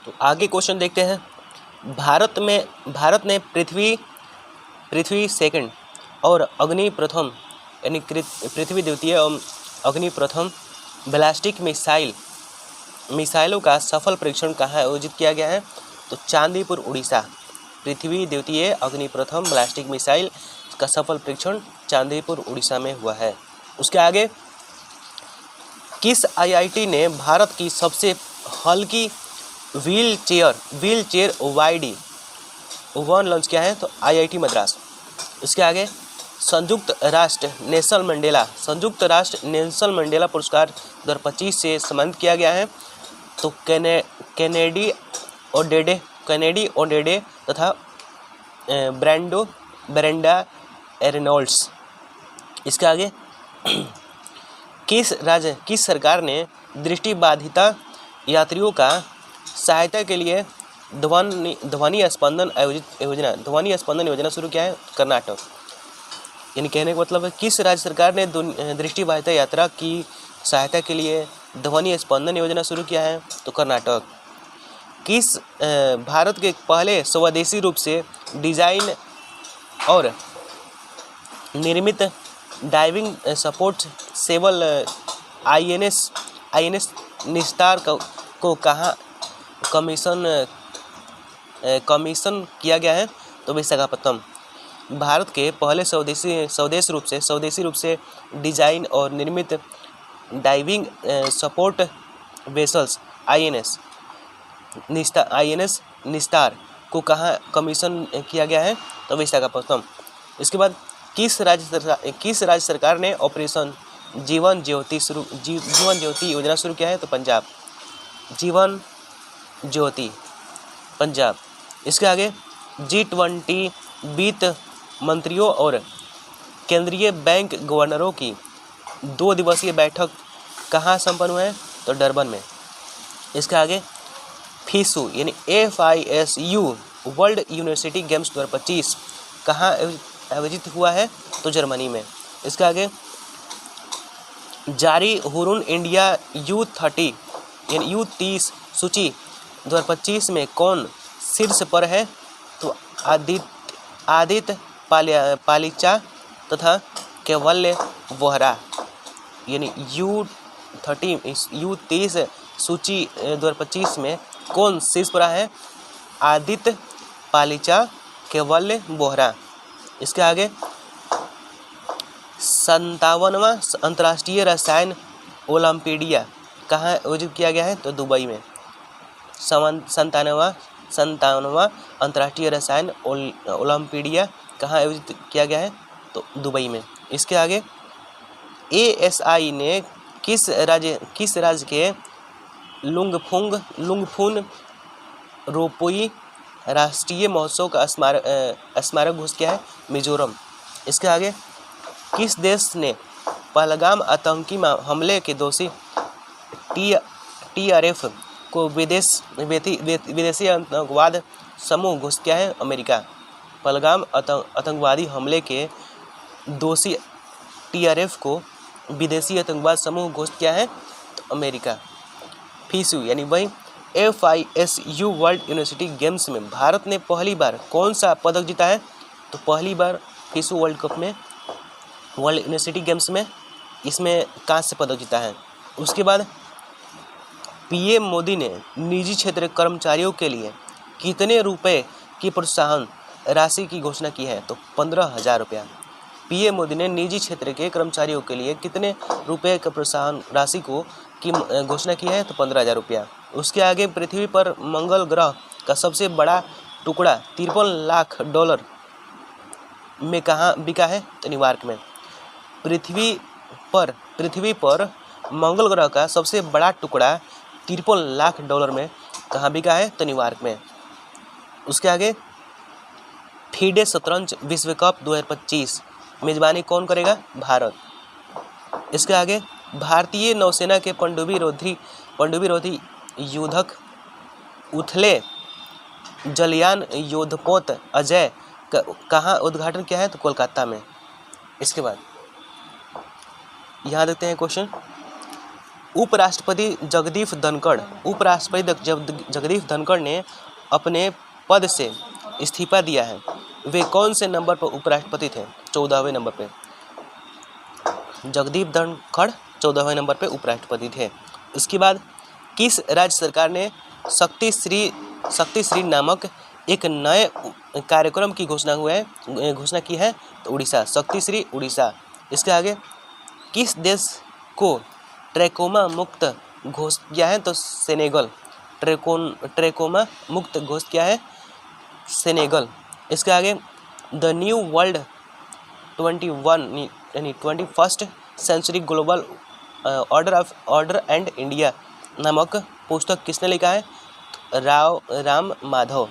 तो आगे क्वेश्चन देखते हैं। भारत ने पृथ्वी सेकंड और अग्नि प्रथम यानी पृथ्वी द्वितीय और अग्नि प्रथम बैलिस्टिक मिसाइलों का सफल परीक्षण कहाँ आयोजित किया गया है? तो चांदीपुर उड़ीसा। पृथ्वी द्वितीय अग्नि प्रथम बैलिस्टिक मिसाइल का सफल परीक्षण चांदीपुर उड़ीसा में हुआ है। उसके आगे, किस आईआईटी ने भारत की सबसे हल्की व्हील चेयर वाईडी वन लॉन्च किया है? तो आईआईटी मद्रास। इसके आगे, संयुक्त राष्ट्र नेल्सन मंडेला पुरस्कार 2025 से सम्मानित किया गया है? तो कैनेडी ओडेडे तथा ब्रेंडा रेनॉल्ड्स। इसके आगे, किस सरकार ने दृष्टिबाधिता यात्रियों का सहायता के लिए ध्वनि स्पंदन योजना शुरू किया है? कर्नाटक। यानी कहने का मतलब है किस राज्य सरकार ने दृष्टिबाधिता यात्रा की सहायता के लिए ध्वनि स्पंदन योजना शुरू किया है? तो कर्नाटक। किस भारत के पहले स्वदेशी रूप से डिजाइन और निर्मित डाइविंग सपोर्ट सेवल आईएनएस निस्तार को कहाँ कमीशन किया गया है? तो विशाखापत्तनम। भारत के पहले स्वदेशी रूप से डिजाइन और निर्मित डाइविंग सपोर्ट वेसल्स आईएनएस निस्तार को कहाँ कमीशन किया गया है? तो विशाखापत्तनम। इसके बाद, किस राज्य सरकार ने ऑपरेशन जीवन ज्योति योजना शुरू किया है? तो पंजाब। जीवन ज्योति पंजाब। इसके आगे, G20 वित्त मंत्रियों और केंद्रीय बैंक गवर्नरों की 2 दिवसीय बैठक कहाँ संपन्न हुआ है? तो डरबन में। इसके आगे, FISU यानी FISU वर्ल्ड यूनिवर्सिटी गेम्स 2025 कहाँ आयोजित हुआ है? तो जर्मनी में। इसके आगे, जारी हुरुन इंडिया U30 यानी U30 सूची 2025 में कौन शीर्ष पर है? तो आदित्य पालिचा तथा कैवल्य वोहरा। यानी U30 सूची 2025 में कौन शीर्ष पर है? आदित्य पालिचा कैवल्य वोहरा। इसके आगे, 57वां अंतर्राष्ट्रीय रसायन ओलंपियाड कहाँ आयोजित किया गया है? तो दुबई में। 57वां अंतर्राष्ट्रीय रसायन ओलंपियाड कहाँ आयोजित किया गया है? तो दुबई में। इसके आगे, ASI ने किस राज्य के लुंगफुन रोपोई राष्ट्रीय महोत्सव का स्मारक घोषित किया है? मिजोरम। इसके आगे, किस देश ने पहलगाम आतंकी हमले के दोषी TRF को विदेशी आतंकवाद समूह घोषित किया है? अमेरिका। पहलगाम आतंकवादी हमले के दोषी TRF को विदेशी आतंकवाद समूह घोषित किया है? तो अमेरिका। FISU यानी वही FISU वर्ल्ड यूनिवर्सिटी गेम्स में भारत ने पहली बार कौन सा पदक जीता है? तो पहली बार FISU वर्ल्ड कप में वर्ल्ड यूनिवर्सिटी गेम्स में इसमें कांस्य पदक जीता है। उसके बाद, PM मोदी ने निजी क्षेत्र के कर्मचारियों के लिए कितने रुपए की प्रोत्साहन राशि की घोषणा की है? तो 15,000 रुपया। PM मोदी ने निजी क्षेत्र के कर्मचारियों के लिए कितने रुपए का प्रोत्साहन राशि की घोषणा की है? तो 15,000 रुपया। उसके आगे, पृथ्वी पर मंगल ग्रह का सबसे बड़ा टुकड़ा $53 लाख में कहाँ बिका है? तो न्यूयॉर्क में। पृथ्वी पर मंगल ग्रह का सबसे बड़ा टुकड़ा $53 लाख में कहाँ बिका है? तो न्यूयॉर्क में। उसके आगे, FIDE शतरंज विश्व कप 2025 मेजबानी कौन करेगा? भारत। इसके आगे, भारतीय नौसेना के पनडुब्बी रोधी युद्धक उथले जलयान युद्धपोत अजय कहाँ उद्घाटन किया है? तो कोलकाता में। इसके बाद यहाँ देखते हैं क्वेश्चन, उपराष्ट्रपति जगदीप धनखड़ ने अपने पद से इस्तीफा दिया है। वे कौन से नंबर पर उपराष्ट्रपति थे? 14वें नंबर पे। जगदीप धनखड़ 14वें नंबर पे उपराष्ट्रपति थे। इसके बाद किस राज्य सरकार ने शक्ति श्री नामक एक नए कार्यक्रम की घोषणा की है? तो उड़ीसा, शक्ति श्री उड़ीसा। इसके आगे किस देश को ट्रैकोमा मुक्त घोषित किया है? तो सेनेगल। ट्रैकोमा मुक्त घोषित किया है सेनेगल। इसके आगे the new world 21st century global order and India नामक पुस्तक किसने लिखा है? Ram Madhav.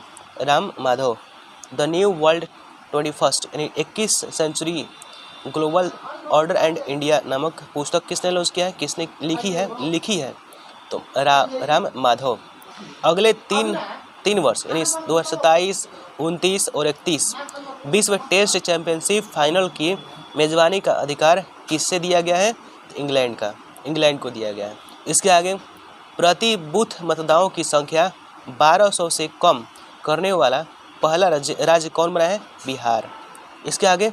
The new world 21st century global order and India नामक पुस्तक किसने लॉन्च किया है? किसने लिखी है? तो राम माधव। अगले तीन वर्ष यानी 2027, 29 और 31 विश्व टेस्ट चैंपियनशिप फाइनल की मेजबानी का अधिकार किससे दिया गया है? इंग्लैंड को दिया गया है। इसके आगे प्रति बूथ मतदाताओं की संख्या 1200 से कम करने वाला पहला राज्य कौन बना है? बिहार। इसके आगे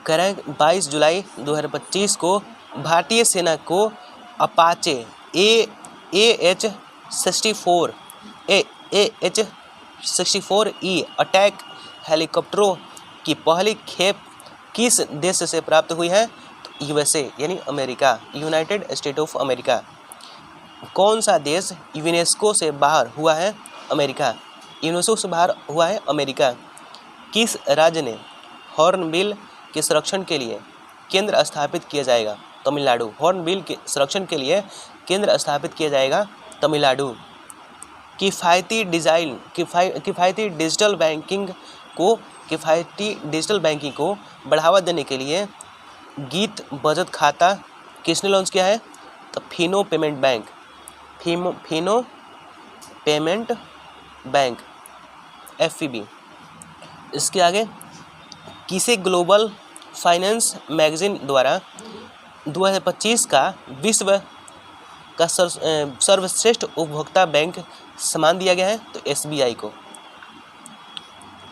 कह रहे हैं 22 जुलाई 2025 को भारतीय सेना को अपाचे AH-64E अटैक हेलीकॉप्टरों की पहली खेप किस देश से प्राप्त हुई है? तो USA यानी America, United state of America. कौन सा देश यूनेस्को से बाहर हुआ है? अमेरिका। यूनेस्को से बाहर हुआ है अमेरिका। किस राज्य ने हॉर्नबिल के संरक्षण के लिए केंद्र स्थापित किया जाएगा? तमिलनाडु। हॉर्नबिल के संरक्षण के लिए केंद्र स्थापित किया जाएगा तमिलनाडु। किफ़ायती डिजिटल बैंकिंग को बढ़ावा देने के लिए गीत बचत खाता किसने लॉन्च किया है? तो फिनो पेमेंट बैंक FPB। इसके आगे किसे ग्लोबल फाइनेंस मैगजीन द्वारा 2025 का विश्व का सर्वश्रेष्ठ उपभोक्ता बैंक सम्मान दिया गया है? तो SBI को।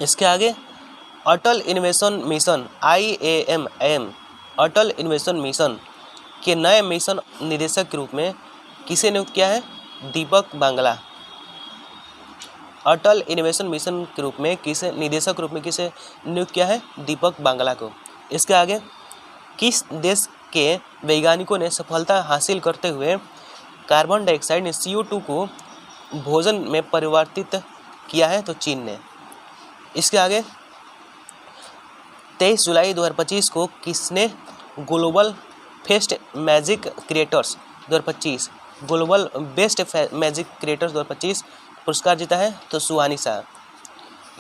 इसके आगे अटल इनोवेशन मिशन IAM अटल इनोवेशन मिशन के नए मिशन निदेशक के रूप में किसे नियुक्त किया है? दीपक बांगला। अटल इनोवेशन मिशन के रूप में किसे नियुक्त किया है? दीपक बांगला को। इसके आगे किस देश के वैज्ञानिकों ने सफलता हासिल करते हुए कार्बन डाइऑक्साइड CO2 को भोजन में परिवर्तित किया है? तो चीन ने। इसके आगे 23 जुलाई 2025 को किसने ग्लोबल बेस्ट मैजिक क्रिएटर्स 2025 पुरस्कार जीता है? तो सुहानी शाह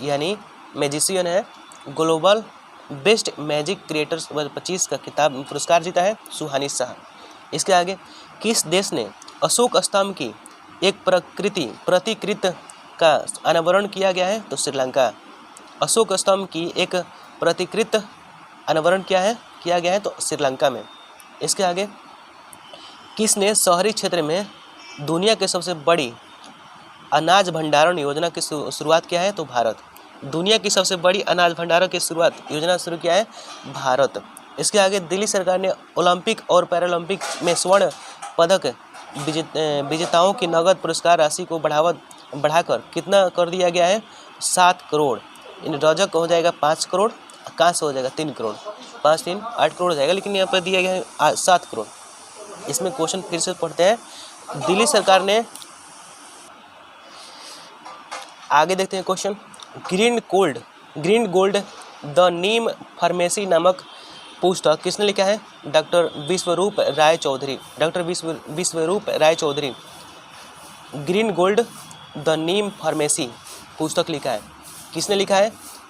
यानी मैजिशियन है। ग्लोबल बेस्ट मैजिक क्रिएटर्स 2025 का पुरस्कार जीता है सुहानी शाह। इसके आगे किस देश ने अशोक स्तंभ की एक प्रतिकृति का अनावरण किया गया है? तो श्रीलंका। अशोक स्तंभ की एक प्रतिकृति अनावरण किया गया है तो श्रीलंका में। इसके आगे किसने शहरी क्षेत्र में दुनिया के सबसे बड़ी अनाज भंडारण योजना की शुरुआत किया है? तो भारत। दुनिया की सबसे बड़ी अनाज भंडारण की योजना शुरू किया है भारत। इसके आगे दिल्ली सरकार ने ओलंपिक और पैरालंपिक में स्वर्ण पदक विजेताओं की नगद पुरस्कार राशि को बढ़ाकर कितना कर दिया गया है? 7 करोड़। रजक हो जाएगा 5 करोड़, कांस्य हो जाएगा 3 करोड़। 5 3 8 करोड़ हो जाएगा, लेकिन यहाँ पर दिया गया है 7 करोड़। इसमें क्वेश्चन फिर से पढ़ते हैं। दिल्ली सरकार ने आगे देखते हैं question. Green gold the neem pharmacy नामक पुस्तक किसने लिखा है? Doctor Biswaroop Roy Chowdhury. Green gold the neem pharmacy पुस्तक लिखा है, किसने लिखा है?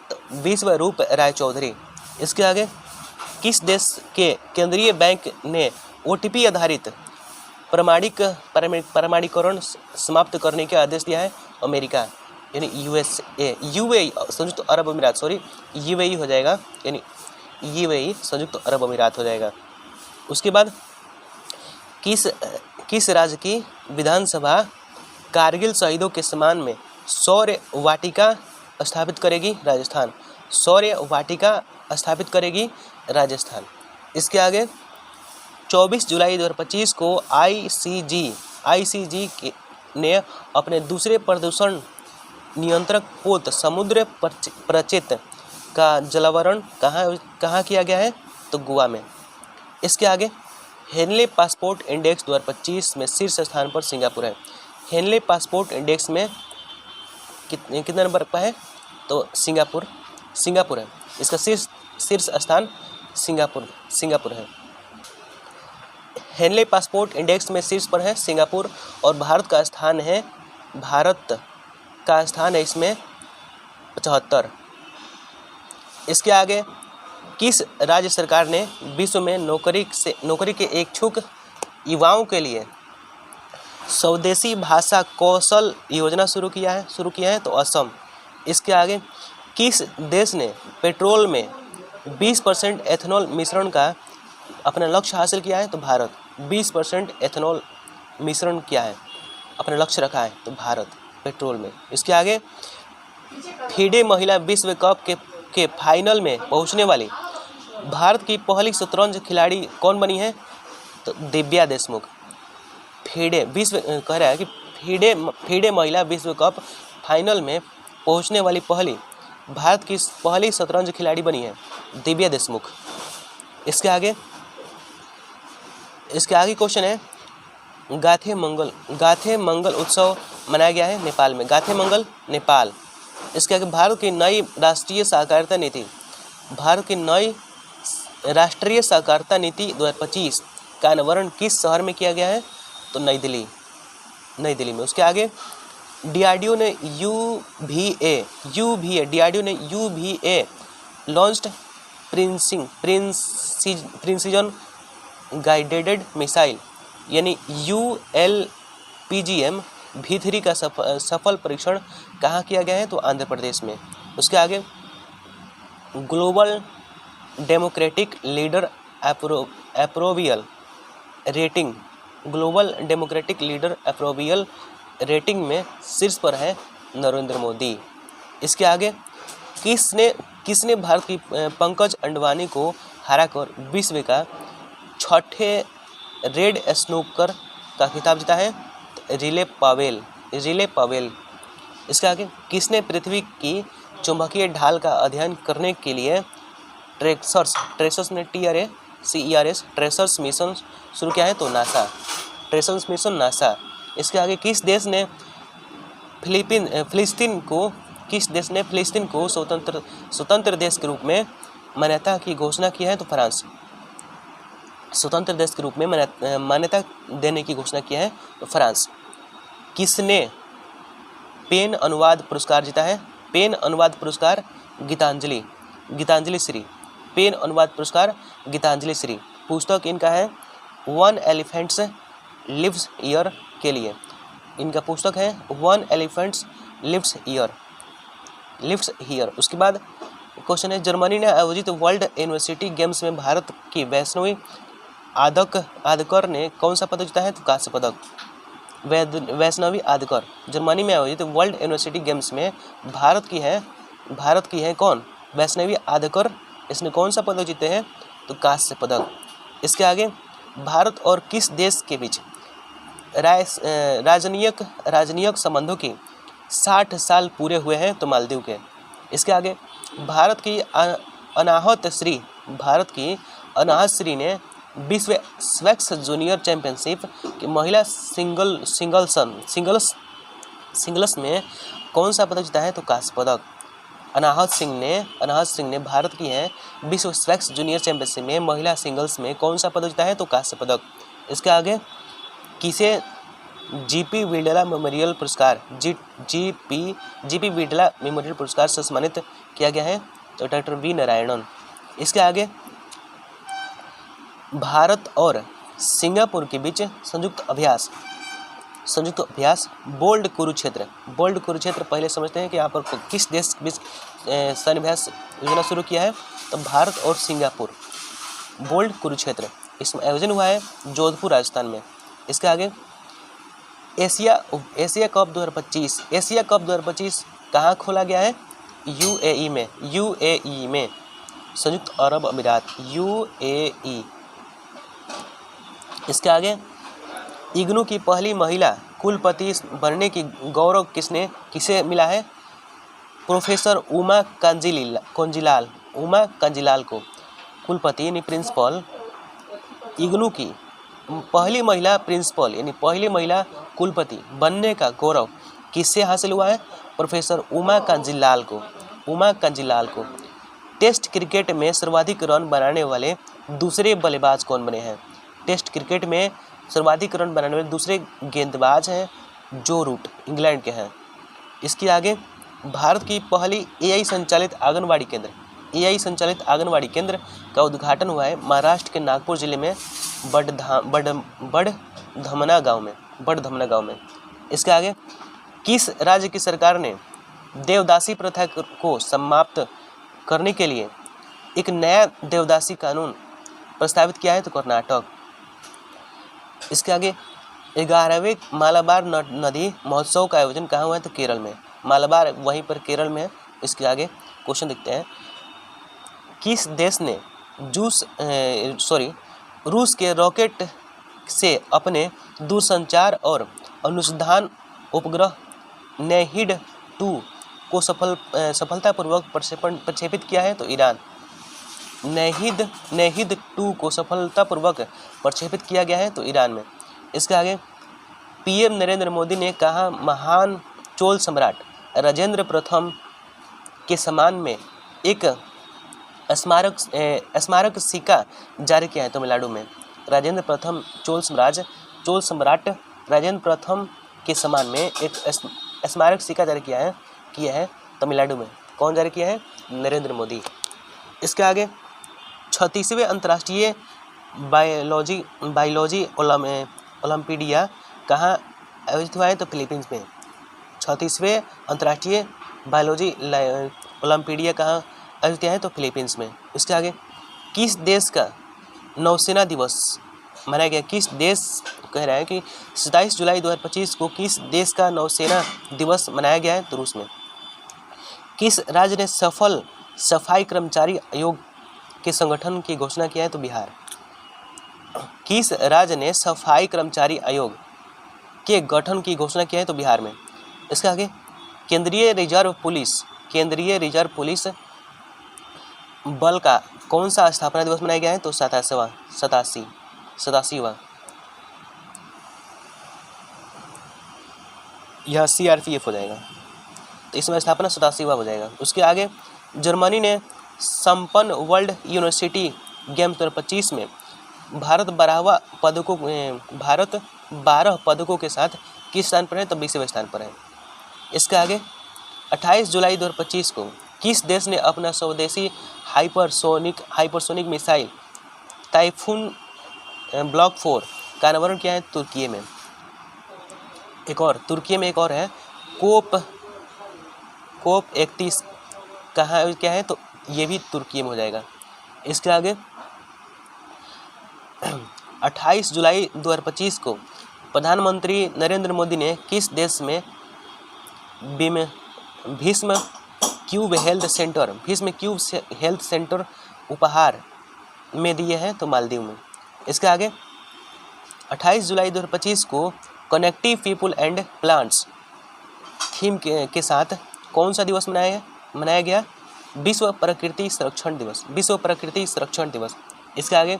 तो विश्वरूप राय चौधरी। इसके आगे किस देश के केंद्रीय बैंक ने OTP आधारित प्रमाणीकरण समाप्त करने के आदेश दिया है? अमेरिका यानी UAE संयुक्त अरब अमीरात, UAE हो जाएगा, यानी UAE संयुक्त अरब अमीरात हो जाएगा। उसके बाद किस किस राज्य की विधानसभा कारगिल शहीदों के सम्मान में शौर्य वाटिका स्थापित करेगी? राजस्थान। शौर्य वाटिका स्थापित करेगी राजस्थान। इसके आगे 24 जुलाई 2025 को आईसीजी ने अपने दूसरे प्रदूषण नियंत्रक पोत समुद्र प्रचित का जलावरण कहाँ किया गया है? तो गोवा में। इसके आगे हेनले पासपोर्ट इंडेक्स 2025 में शीर्ष स्थान पर सिंगापुर है। हेनले पासपोर्ट इंडेक्स में कितने नंबर पर है? तो सिंगापुर है। इसका शीर्ष स्थान सिंगापुर है। हेनले पासपोर्ट इंडेक्स में शीर्ष पर है सिंगापुर और भारत का स्थान है इसमें 75। इसके आगे किस राज्य सरकार ने विश्व में नौकरी के इच्छुक युवाओं के लिए स्वदेशी भाषा कौशल योजना शुरू किया है? तो असम। इसके आगे किस देश ने पेट्रोल में 20% एथेनॉल मिश्रण का अपना लक्ष्य हासिल किया है? तो भारत। 20% एथेनॉल मिश्रण किया है, अपना लक्ष्य रखा है, तो भारत पेट्रोल में। इसके आगे फीडे महिला विश्व कप के फाइनल में पहुंचने वाली भारत की पहली शतरंज खिलाड़ी कौन बनी है? तो दिव्या देशमुख। कह रहा है कि फीडे महिला विश्व कप फाइनल में पहुंचने वाली भारत की पहली शतरंज खिलाड़ी बनी है दिव्या देशमुख। इसके आगे क्वेश्चन है गाथे मंगल उत्सव मनाया गया है नेपाल में। गाथे मंगल नेपाल। इसके आगे भारत की नई राष्ट्रीय सहकारिता नीति 2025 का अनावरण किस शहर में किया गया है? तो नई दिल्ली में। उसके आगे डीआरडीओ ने UVA launched precision guided missile यानी ULPGM V3 का सफल परीक्षण कहाँ किया गया है? तो आंध्र प्रदेश में। उसके आगे ग्लोबल डेमोक्रेटिक लीडर अप्रोवियल रेटिंग में शीर्ष पर है नरेंद्र मोदी। इसके आगे किसने भारत की पंकज अंडवानी को हराकर विश्व का 6ठे रेड स्नूकर का खिताब जीता है? तो रिले पावेल। इसके आगे किसने पृथ्वी की चुंबकीय ढाल का अध्ययन करने के लिए ट्रेसर्स में ट्रेसर्स मिशन शुरू किया है? तो नासा। Tracers mission NASA. इसके आगे किस देश ने फिलिस्तीन को स्वतंत्र देश के रूप में मान्यता की घोषणा की है? तो फ्रांस। स्वतंत्र देश के रूप में मान्यता देने की घोषणा किया है? तो फ्रांस। किसने पेन अनुवाद पुरस्कार जीता है? पेन अनुवाद पुरस्कार गीतांजलि श्री। पेन अनुवाद पुरस्कार गीतांजलि श्री। पुस्तक इनका है वन एलिफेंट्स लिव्स ईयर के लिए। इनका पुस्तक है वन एलिफेंट्स लिव्स ईयर। उसके बाद क्वेश्चन है जर्मनी ने आयोजित वर्ल्ड यूनिवर्सिटी गेम्स में भारत की वैष्णवी आदकर ने कौन सा पदक जीता है? तो कांस्य पदक। वैष्णवी आदकर जर्मनी में आयोजित वर्ल्ड यूनिवर्सिटी गेम्स में भारत की है कौन? वैष्णवी आदकर। इसने कौन सा पदक जीते हैं? तो कांस्य पदक। इसके आगे भारत और किस देश के बीच राजनयिक संबंधों की 60 साल पूरे हुए हैं? तो मालदीव के। इसके आगे भारत की अनाहत श्री ने विश्व स्वैक्स जूनियर चैंपियनशिप की महिला सिंगल्स में कौन सा पदक जीता है? तो कांस्य पदक। अनाहत सिंह ने भारत की है विश्व स्वैक्स जूनियर चैंपियनशिप में महिला सिंगल्स में कौन सा पदक जीता है? तो कांस्य पदक। इसके आगे किसे जीपी विड़ला मेमोरियल पुरस्कार से सम्मानित किया गया है? तो डॉक्टर वी नारायणन। इसके आगे भारत और सिंगापुर के बीच संयुक्त अभ्यास बोल्ड कुरुक्षेत्र पहले समझते हैं कि यहाँ पर किस देश के बीच सैन्य अभ्यास योजना शुरू किया है? तो भारत और सिंगापुर। बोल्ड कुरुक्षेत्र इसमें आयोजन हुआ है जोधपुर राजस्थान में। इसके आगे एशिया कप 2025, एशिया कप 2025 कहाँ खोला गया है? यूएई में, संयुक्त अरब अमीरात, यूएई। इसके आगे इग्नू की पहली महिला कुलपति बनने की गौरव किसे मिला है? प्रोफेसर उमा कांजीलाल को कुलपति यानी प्रिंसिपल, इग्नू की पहली महिला प्रिंसिपल यानी पहली महिला कुलपति बनने का गौरव किससे हासिल हुआ है? प्रोफेसर उमा कांजीलाल को। टेस्ट क्रिकेट में सर्वाधिक रन बनाने वाले दूसरे बल्लेबाज कौन बने हैं? टेस्ट क्रिकेट में सर्वाधिक रन बनाने वाले दूसरे गेंदबाज हैं जो रूट, इंग्लैंड के हैं। इसके आगे भारत की पहली एआई संचालित आंगनवाड़ी केंद्र का उद्घाटन हुआ है महाराष्ट्र के नागपुर जिले में बड़धमना गांव में। इसके आगे किस राज्य की सरकार ने देवदासी प्रथा को समाप्त करने के लिए एक नया देवदासी कानून प्रस्तावित किया है? तो कर्नाटक। इसके आगे 11वें मालाबार नदी महोत्सव का आयोजन कहाँ हुआ है? तो केरल में। मालाबार वहीं पर केरल में है। इसके आगे क्वेश्चन देखते हैं, किस देश ने रूस के रॉकेट से अपने दूरसंचार और अनुसंधान उपग्रह नेहिड-2 को सफलतापूर्वक प्रक्षेपित किया है? तो ईरान। नेहिड-2 को सफलतापूर्वक प्रक्षेपित किया गया है तो ईरान में। इसके आगे पीएम नरेंद्र मोदी ने कहा महान चोल सम्राट राजेंद्र प्रथम के सम्मान में एक स्मारक सिक्का जारी किया है तमिलनाडु में। राजेंद्र प्रथम चोल सम्राट राजेंद्र प्रथम के सम्मान में एक स्मारक सिक्का जारी किया है तमिलनाडु में। कौन जारी किया है? नरेंद्र मोदी। इसके आगे 36वें अंतर्राष्ट्रीय बायोलॉजी ओलंपियाड कहाँ आयोजित हुआ है? तो फिलीपींस में। 36वें अंतर्राष्ट्रीय बायोलॉजी ओलंपियाड कहाँ आयोजित है? तो फिलीपींस में। इसके आगे किस देश का नौसेना दिवस मनाया गया? किस देश कह रहा है कि 27 जुलाई 2025 को किस देश का नौसेना दिवस मनाया गया है? तो रूस में। किस राज्य ने सफल सफाई कर्मचारी आयोग के संगठन की घोषणा किया है? तो बिहार। किस राज्य ने सफाई कर्मचारी आयोग के गठन की घोषणा किया है? तो बिहार में। इसके आगे केंद्रीय रिजर्व पुलिस बल का कौन सा स्थापना दिवस मनाया गया है? तो 87वां। यह CRPF हो जाएगा, तो इसमें स्थापना 87वां हो जाएगा। उसके आगे जर्मनी ने संपन्न वर्ल्ड यूनिवर्सिटी गेम 2025 में भारत 12 पदकों के साथ किस स्थान पर है? तो 20वें स्थान पर है। इसके आगे 28 जुलाई 2025 को किस देश ने अपना स्वदेशी हाइपरसोनिक मिसाइल टाइफून ब्लॉक 4 का अनावरण किया है? तुर्की में। तुर्की में एक और है कोप 31 कहाँ क्या है? तो ये भी तुर्की में हो जाएगा। इसके आगे 28 जुलाई 2025 को प्रधानमंत्री नरेंद्र मोदी ने किस देश में भीष्म क्यूब हेल्थ सेंटर उपहार में दिए हैं? तो मालदीव में। इसके आगे 28 जुलाई 2025 को connective people and plants theme के साथ कौन सा दिवस मनाया गया? विश्व प्रकृति संरक्षण दिवस। इसके आगे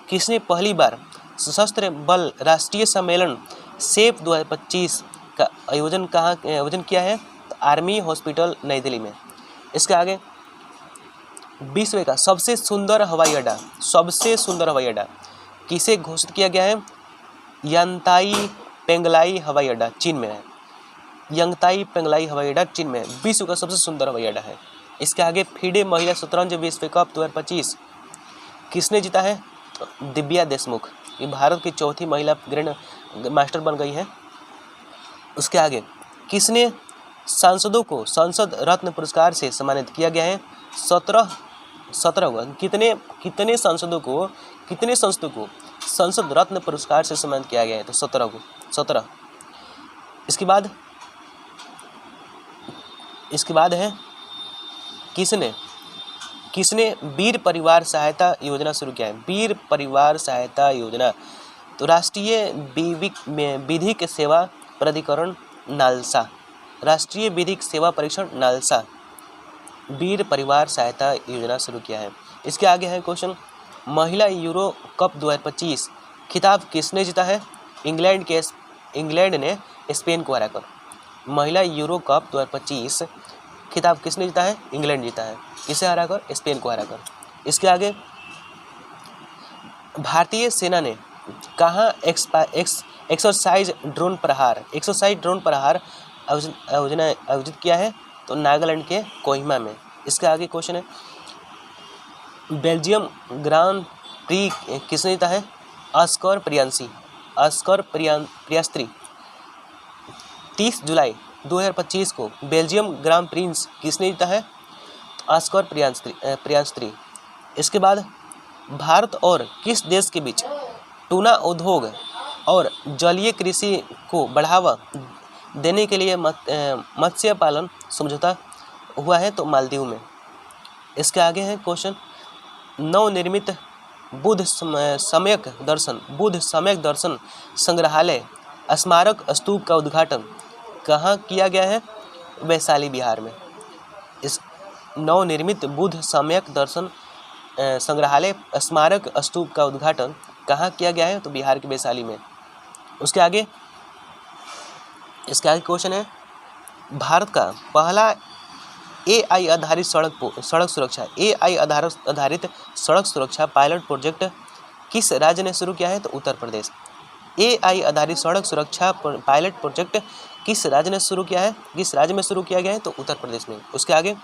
किसने पहली बार सशस्त्र बल राष्ट्रीय सम्मेलन सेप 2025 का आयोजन किया है? तो आर्मी हॉस्पिटल नई दिल्ली में। इसके आगे विश्व का सबसे सुंदर हवाई अड्डा किसे घोषित किया गया है? यांगताई पेंगलाई हवाई अड्डा चीन में है। यांगताई पेंगलाई हवाई अड्डा चीन में विश्व का सबसे सुंदर हवाई अड्डा है। इसके आगे FIDE महिला शतरंज विश्व कप 2025 किसने जीता है? तो दिव्या देशमुख। ये भारत की चौथी महिला ग्रैंड मास्टर बन गई है। उसके आगे किसने सांसदों को संसद रत्न पुरस्कार से सम्मानित किया गया है? 17 हुआ। कितने सांसदों को संसद रत्न पुरस्कार से सम्मानित किया गया है? तो 17। इसके बाद है किसने वीर परिवार सहायता योजना शुरू किया है? वीर परिवार सहायता योजना तो राष्ट्रीय विधिक सेवा प्राधिकरण नालसा, राष्ट्रीय विधिक सेवा परीक्षण नालसा वीर परिवार सहायता योजना शुरू किया है। इसके आगे है क्वेश्चन, महिला यूरो कप 2025 खिताब किसने जीता है? इंग्लैंड ने स्पेन को हराकर। महिला यूरो कप 2025 खिताब किसने जीता है? इंग्लैंड जीता है। किसे हराकर? स्पेन को हराकर। इसके आगे, भारतीय सेना ने कहाँ एक्सरसाइज ड्रोन प्रहार आयोजित किया है? तो नागालैंड के कोहिमा में। इसके आगे क्वेश्चन है, बेल्जियम ग्रांड प्री किसने जीता है? Oscar Piastri. 30 जुलाई 2025 को बेल्जियम ग्रांड प्रिंस किसने जीता है? Oscar Piastri. इसके बाद, भारत और किस देश के बीच टूना उद्योग और जलीय कृषि को बढ़ावा देने के लिए मत्स्य पालन समझौता हुआ है? तो मालदीव में। इसके आगे है क्वेश्चन, नवनिर्मित बुद्ध सम्यक दर्शन संग्रहालय स्मारक स्तूप का उद्घाटन कहाँ किया गया है? वैशाली बिहार में। इस नवनिर्मित बुद्ध सम्यक दर्शन संग्रहालय स्मारक स्तूप का उद्घाटन कहाँ किया गया है? तो बिहार के वैशाली में। इसके आगे क्वेश्चन है, भारत का पहला AI आधारित सड़क सुरक्षा पायलट प्रोजेक्ट किस राज्य ने शुरू किया है? तो उत्तर प्रदेश। AI आधारित सड़क सुरक्षा पायलट प्रोजेक्ट किस राज्य में शुरू किया गया है? तो उत्तर प्रदेश में। उसके आगे,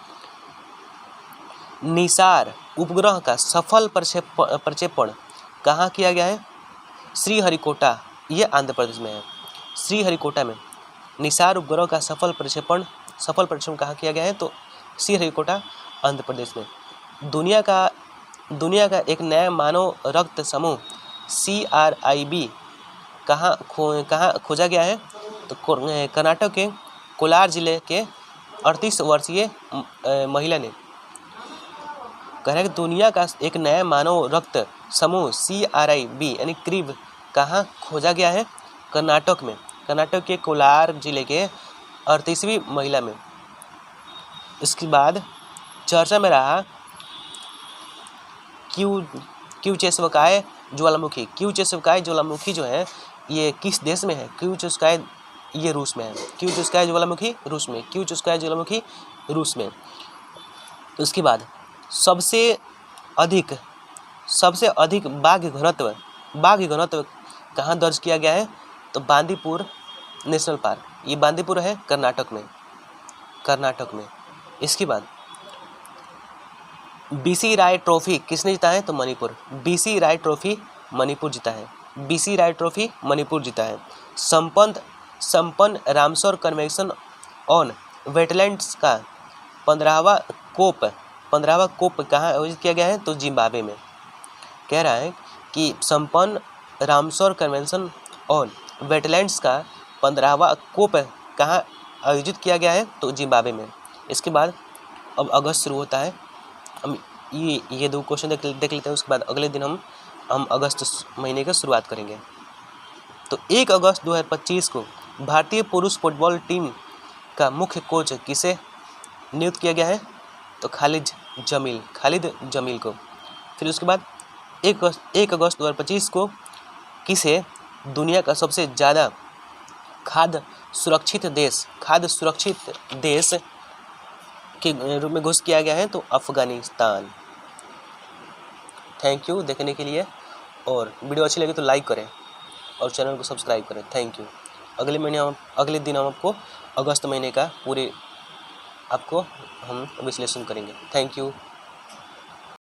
निसार उपग्रह का सफल प्रक्षेपण कहाँ किया गया है? श्रीहरिकोटा, ये आंध्र प्रदेश में है। श्रीहरिकोटा में निसार उपग्रह का सफल प्रक्षेपण कहाँ किया गया है? तो श्रीहरिकोटा, आंध्र प्रदेश में। दुनिया का एक नया मानव रक्त समूह CRIB कहाँ खोजा गया है? तो कर्नाटक के कोलार जिले के 38 वर्षीय महिला ने कह रहा है कि दुनिया का एक नया मानव रक्त समूह CRIB यानी क्रीब कहाँ खोजा गया है? कर्नाटक में। कर्नाटक के कोलार जिले के 38वीं महिला में। इसके बाद चर्चा में रहा क्यूचेस्वकाय ज्वालामुखी जो है ये किस देश में है? क्यूचेस्वकाय ये रूस में है। क्यूचेस्वकाय ज्वालामुखी रूस में। उसके बाद सबसे अधिक बाघ घनत्व कहाँ दर्ज किया गया है? तो बांदीपुर नेशनल पार्क, ये बांदीपुर है कर्नाटक में। इसके बाद, BC राय ट्रॉफी किसने जीता है? तो मणिपुर। BC राय ट्रॉफी मणिपुर जीता है। संपन्न रामसर कन्वेंशन ऑन वेटलैंड्स का 15वां कोप कहाँ आयोजित किया गया है? तो जिम्बाब्वे में। कह रहा है कि संपन्न रामसर कन्वेंशन ऑन वेटलैंड्स का 15वां कोप कहाँ आयोजित किया गया है? तो जिम्बाब्वे में। इसके बाद अब अगस्त शुरू होता है। हम ये 2 क्वेश्चन देख लेते हैं। उसके बाद अगले दिन हम अगस्त महीने की शुरुआत करेंगे। तो 1 अगस्त 2025 को भारतीय पुरुष फुटबॉल टीम का मुख्य कोच किसे नियुक्त किया गया है? तो खालिद जमील को। फिर उसके बाद 1 अगस्त 2025 को किसे दुनिया का सबसे ज़्यादा खाद्य सुरक्षित देश के रूप में घोषित किया गया है? तो अफगानिस्तान। थैंक यू देखने के लिए, और वीडियो अच्छी लगी तो लाइक करें और चैनल को सब्सक्राइब करें। Thank you. अगले दिन हम आपको अगस्त महीने का पूरे हम विश्लेषण करेंगे। Thank you.